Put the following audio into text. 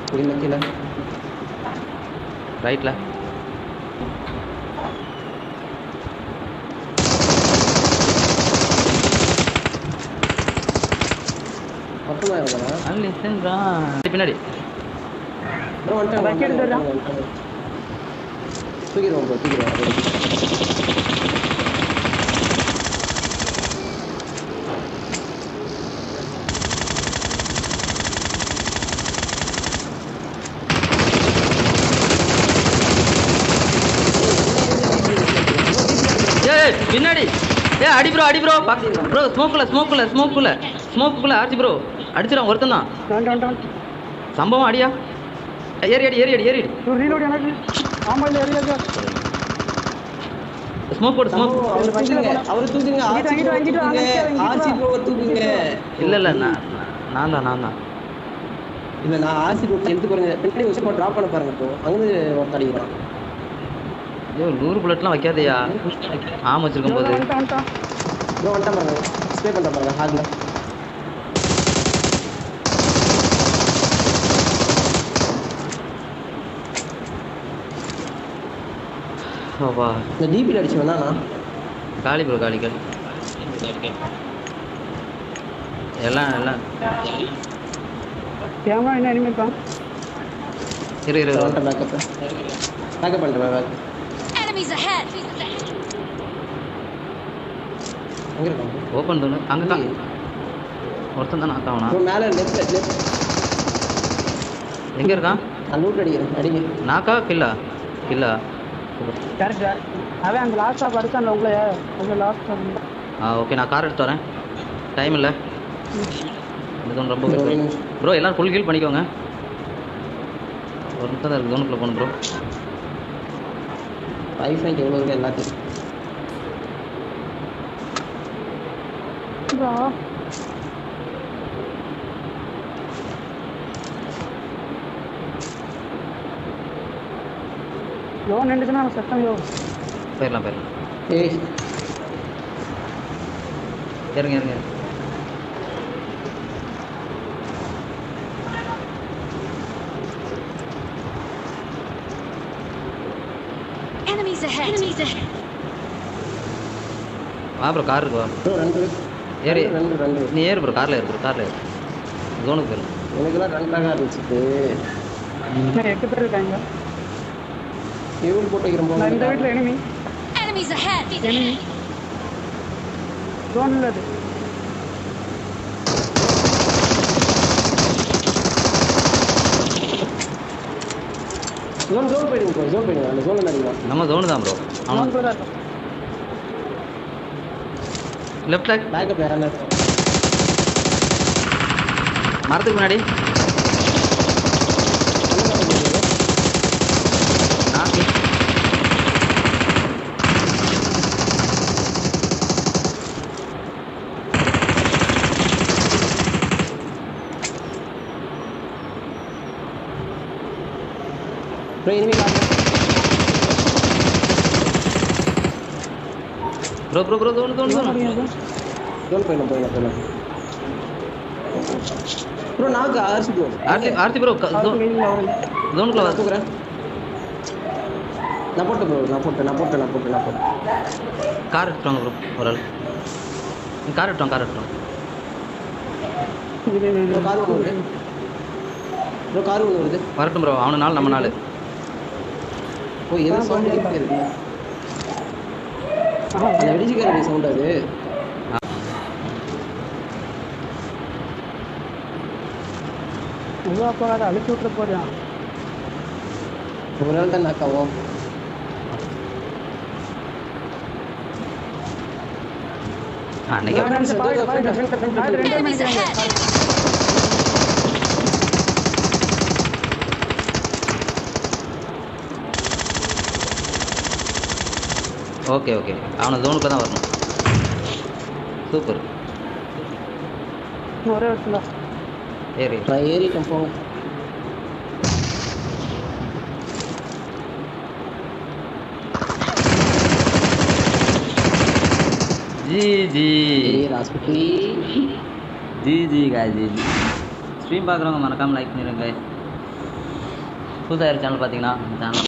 கீழே கீழே ரைட்ல மொத்தமா இருக்கா அன்லிசன்டா பின்னாடி ப்ரோ வந்துட்டாங்க தூக்கிடுவோம் ப்ரோ தூக்கிடுவோம் பின்னாடி அடி ப்ரோ அடி ப்ரோ ப்ரோ ஸ்மோக்குள்ள ஆர்ச்சி ப்ரோ அடிச்சிடும் ஒருத்தன் தான் சம்பவம் அடியா ஏறி ஸ்மோக் போடு ஸ்மோக் அவர் தூக்குங்க ஆர்சி ப்ரோ தூக்குங்க இல்ல நான் தான் இல்ல நான் ஆர்சி ப்ரோ எடுத்து பாருங்க பின்னாடி ஒரு ஸ்பாட் டிராப் பண்ண பாருங்க ப்ரோ அங்க ஒருத்த அடிக்கிறான் ஐயோ 100 புல்லட்லாம் வைக்காதயா ஆம் வச்சிருக்கும் போது ப்ரோ வந்துட்டா பாருங்க ஸ்ப்ரே பண்ற பாருங்க ஹார்ட்ல அப்பா இந்த டிபில அடிச்சு வந்தானா காலி ப்ரோ காலி எல்லாம் கேமரா என்ன எனிமே இருக்கான் இரு பேக்கப் பண்றேன் பேக் Enemies ahead. எங்க இருக்கான் ஓபன் பண்ணு அங்க ஒருத்தன் தான் நாக் ஆவனா ப்ரோ மேல லெஃப்ட் எங்க இருக்கான் நான் லூட் அடிங்க நாக்கா கில்லா கரெக்ட் அவன் அந்த லாஸ்ட் ஸ்டாப் அடிச்சான்ல உங்களை லாஸ்ட் ஓகே நான் கார் எடுத்து வரேன் டைம் இல்லை இது ரொம்ப ப்ரோ எல்லாரும் ஃபுல் ஹீல் பண்ணிக்கோங்க ஒரு நிமிஷம் தான் இருக்குது ஜோனுக்குள்ளே போகணும் ப்ரோ வைஃபைக்கு எவ்வளோ இருக்குது எல்லாத்தையும் லோன் நின்றுச்சுன்னா நம்ம சத்தம் போயிடலாம் ஏய் இறங்க Enemies ahead. வா ப்ரோ கார் இருக்கு வா ப்ரோ ரெண்டு ஏறி ரெண்டு நீ ஏறு ப்ரோ காரில் ஏறு ஜோனுக்கு போயிடும் எனக்குலாம் ரெண்டாக இருந்துச்சு 8 பேர் இருக்காங்க ஃபியூல் போட்டு வைக்கிறோம் போல இந்த வீட்டில் Enemies ahead. enemy zone இல்லது ஜோன் போயிடுங்க ப்ரோ போயிடுங்க அந்த ஜோன் அடிக்கலாம் நம்ம ஜோனு தான் ப்ரோ அவன் கூட தான் லெஃப்ட் லைக் பேக்கப் யாரா மரத்துக்கு முன்னாடி நாக்கு ப்ரோ ஜோன் போயிடலாம் ப்ரோ நாக்கு ஆர்த்தி ப்ரோ ஜோனுக்குள்ள வா தூக்குறேன் நான் போட்டேன் ப்ரோ நான் போட்டேன் கார் எடுத்துவாங்க ப்ரோ ஒரு ஆள் கார் எடுத்தோம் கார் ஒன்று வருது ப்ரோ கார் ஒன்று வருது வரட்டும் ப்ரோ அவனு நாள் நம்ம நாள் ஓ எது சவுண்ட் இருக்கு அந்த வெடிச்சிக்கார சவுண்ட் அது போகாத அழிச்சு விட்டு போறான் ஒரு நாள் தான் நாக்காவும் அன்னைக்கு Enemies ahead. ஓகே அவனை ஜோனுக்குள்ள தான் வரணும் சூப்பர் ஒரே வருஷம் நான் ஏறிட்டேன் போங்க ஜி காய் ஜி ஸ்ட்ரீம் பார்க்குறவங்க மறக்காமல் லைக் பண்ணிடுங்க புதுசாக சேனல் பார்த்தீங்கன்னா சேனல்